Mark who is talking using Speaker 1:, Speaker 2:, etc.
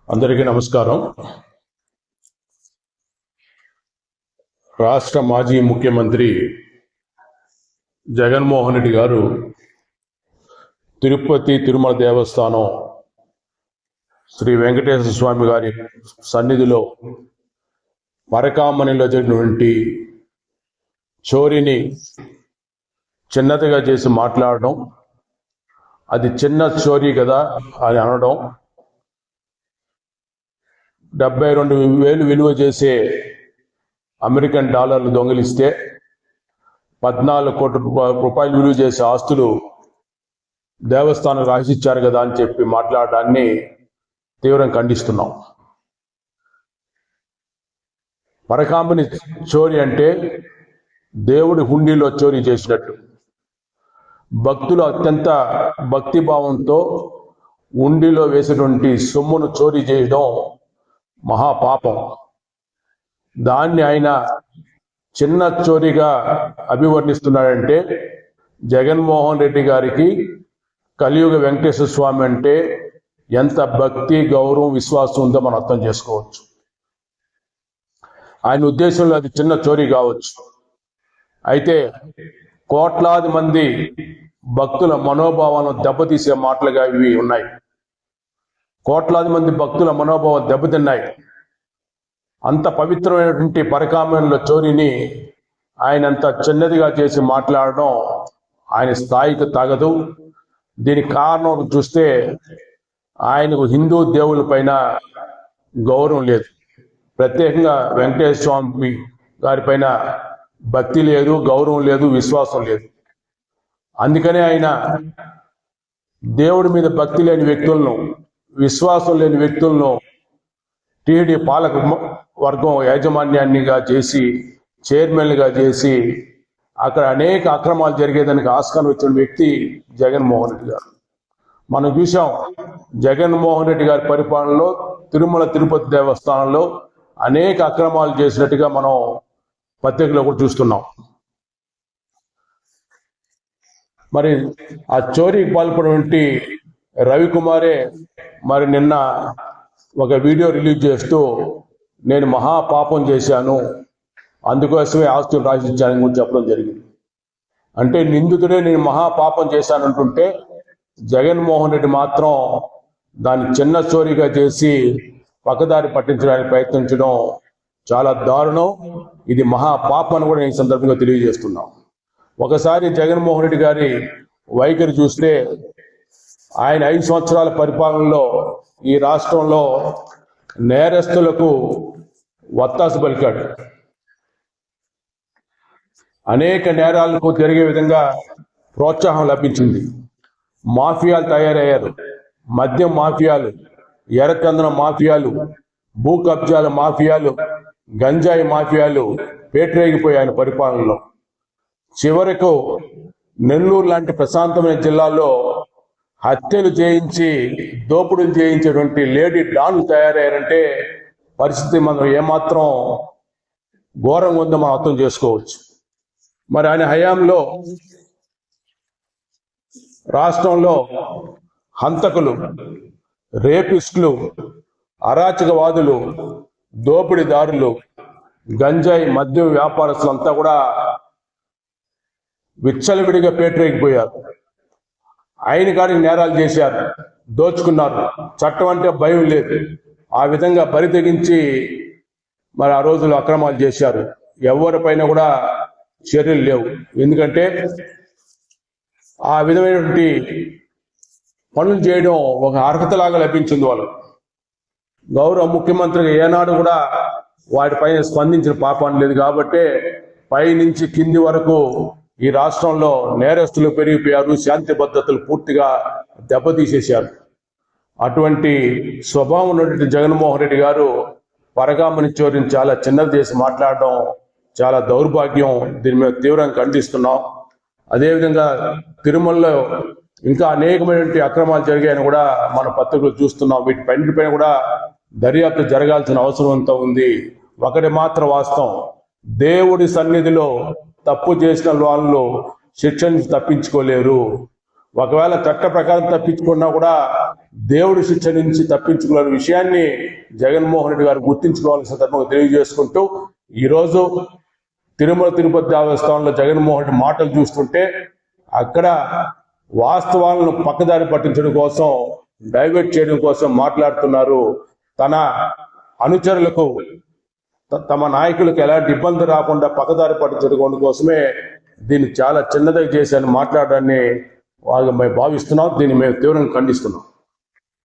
Speaker 1: అందరికీ నమస్కారం. రాష్ట్ర మాజీ ముఖ్యమంత్రి జగన్మోహన్ రెడ్డి గారు తిరుమల దేవస్థానం శ్రీ వెంకటేశ్వర స్వామి గారి సన్నిధిలో పరకామణిలో జరిగినటువంటి చోరీని చిన్నదిగా చేసి మాట్లాడడం, అది చిన్న చోరీ కదా అని అనడం, 72,000 విలువ చేసే అమెరికన్ డాలర్లు దొంగిలిస్తే 14 కోట్ల రూపాయలు విలువ చేసే ఆస్తులు దేవస్థానం రాసిచ్చారు కదా అని చెప్పి మాట్లాడడాన్ని తీవ్రంగా ఖండిస్తున్నాం. పరకామణి చోరీ అంటే దేవుడి హుండీలో చోరీ చేసినట్టు. భక్తులు అత్యంత భక్తిభావంతో హుండీలో వేసినటువంటి సొమ్మును చోరీ చేయడం మహాపాపం. దాన్ని ఆయన చిన్న చోరీగా అభివర్ణిస్తున్నాడంటే జగన్మోహన్ రెడ్డి గారికి కలియుగ వెంకటేశ్వర స్వామి అంటే ఎంత భక్తి, గౌరవం, విశ్వాసం ఉందో మనం అర్థం చేసుకోవచ్చు. ఆయన ఉద్దేశంలో అది చిన్న చోరీ కావచ్చు, అయితే కోట్లాది మంది భక్తుల మనోభావాలను దెబ్బతీసే మాటలుగా ఇవి ఉన్నాయి. కోట్లాది మంది భక్తుల మనోభావాలు దెబ్బతిన్నాయి. అంత పవిత్రమైనటువంటి పరకామణిలో చోరీని ఆయన అంత చిన్నదిగా చేసి మాట్లాడడం ఆయన స్థాయికి తగదు. దీనికి కారణం చూస్తే ఆయనకు హిందూ దేవుల పైన గౌరవం లేదు, ప్రత్యేకంగా వెంకటేశ్వర స్వామి గారి పైన భక్తి లేదు, గౌరవం లేదు, విశ్వాసం లేదు. అందుకనే ఆయన దేవుడి మీద భక్తి లేని వ్యక్తులను, విశ్వాసం లేని వ్యక్తులను టీడీ పాలక వర్గం యాజమాన్యాన్నిగా చేసి, చైర్మన్గా చేసి అక్కడ అనేక అక్రమాలు జరిగేదానికి ఆస్కారం వచ్చిన వ్యక్తి జగన్మోహన్ రెడ్డి గారు. మనం చూసాం, జగన్మోహన్ రెడ్డి గారి పరిపాలనలో తిరుపతి దేవస్థానంలో అనేక అక్రమాలు చేసినట్టుగా మనం పత్రికలో కూడా చూస్తున్నాం. మరి ఆ చోరీకి పాల్పడినటువంటి రవికుమారే మరి నిన్న ఒక వీడియో రిలీజ్ చేస్తూ నేను మహాపాపం చేశాను, అందుకోసమే ఆస్తులు రాసిచ్చానని కూడా చెప్పడం జరిగింది. అంటే నిందితుడే నేను మహాపాపం చేశానంటుంటే జగన్మోహన్ రెడ్డి మాత్రం దాన్ని చిన్న చోరీగా చేసి పక్కదారి పట్టించడానికి ప్రయత్నించడం చాలా దారుణం. ఇది మహాపాపం అని కూడా ఈ సందర్భంగా తెలియజేస్తున్నాం. ఒకసారి జగన్మోహన్ రెడ్డి గారి వైఖరి చూస్తే ఆయన 5 సంవత్సరాల పరిపాలనలో ఈ రాష్ట్రంలో నేరస్తులకు వత్తాసు పలికాడు. అనేక నేరాలకు జరిగే విధంగా ప్రోత్సాహం లభించింది. మాఫియాలు తయారయ్యారు. మద్యం మాఫియాలు, ఎర్రచందనం మాఫియాలు, భూ కబ్జాల మాఫియాలు, గంజాయి మాఫియాలు పేటరేగిపోయాయి ఆయన పరిపాలనలో. చివరకు నెల్లూరు లాంటి ప్రశాంతమైన జిల్లాల్లో హత్యలు చేయించి, దోపిడీలు చేయించేటువంటి లేడీ డాన్లు తయారయ్యారంటే పరిస్థితి మనం ఏమాత్రం ఘోరంగా ఉందో మనం అర్థం చేసుకోవచ్చు. మరి ఆయన హయాంలో రాష్ట్రంలో హంతకులు, రేపిస్టులు, అరాచకవాదులు, దోపిడీదారులు, గంజాయి మద్యం వ్యాపారస్తులంతా కూడా విచ్చలవిడిగా పేటరేగిపోయారు. ఆయన కాడికి నేరాలు చేశారు, దోచుకున్నారు. చట్టం అంటే భయం లేదు. ఆ విధంగా బరి తెగించి మరి ఆ రోజులు అక్రమాలు చేశారు. ఎవరిపైన కూడా చర్యలు లేవు. ఎందుకంటే ఆ విధమైనటువంటి పనులు చేయడం ఒక అర్హతలాగా లభించింది వాళ్ళు. గౌరవ ముఖ్యమంత్రిగా ఏనాడు కూడా వాటిపైన స్పందించిన పాపాన్ని లేదు. కాబట్టి పై నుంచి కింది వరకు ఈ రాష్ట్రంలో నేరస్తులు పెరిగిపోయారు, శాంతి భద్రతలు పూర్తిగా దెబ్బతీసేశారు. అటువంటి స్వభావం ఉన్నటువంటి జగన్మోహన్ రెడ్డి గారు పరకామణి చోరీని చాలా చిన్నది చేసి మాట్లాడడం చాలా దౌర్భాగ్యం. దీని మీద తీవ్రంగా ఖండిస్తున్నాం. అదేవిధంగా తిరుమలలో ఇంకా అనేకమైనటువంటి అక్రమాలు జరిగాయని కూడా మన పత్రికలు చూస్తున్నాం. వీటిపైన కూడా దర్యాప్తు జరగాల్సిన అవసరం అంతా ఉంది. ఒకటి మాత్రం వాస్తవం, దేవుడి సన్నిధిలో తప్పు చేసిన వాళ్ళు శిక్ష నుంచి తప్పించుకోలేరు. ఒకవేళ చట్ట ప్రకారం తప్పించుకున్నా కూడా దేవుడి శిక్ష నుంచి తప్పించుకున్న విషయాన్ని జగన్మోహన్ రెడ్డి గారు గుర్తించుకోవాల్సిన సందర్భంగా తెలియజేసుకుంటూ ఈరోజు తిరుమల తిరుపతి దేవస్థానంలో జగన్మోహన్ రెడ్డి మాటలు చూస్తుంటే అక్కడ వాస్తవాలను పక్కదారి పట్టించడం కోసం, డైవర్ట్ చేయడం కోసం మాట్లాడుతున్నారు. తన అనుచరులకు, తమ నాయకులకు ఎలాంటి ఇబ్బంది రాకుండా పక్కదారి పట్టించడం కోసమే దీన్ని చాలా చిన్నదిగా చేశాను మాట్లాడడాన్ని మేము భావిస్తున్నాం. దీన్ని మేము తీవ్రంగా ఖండిస్తున్నాం.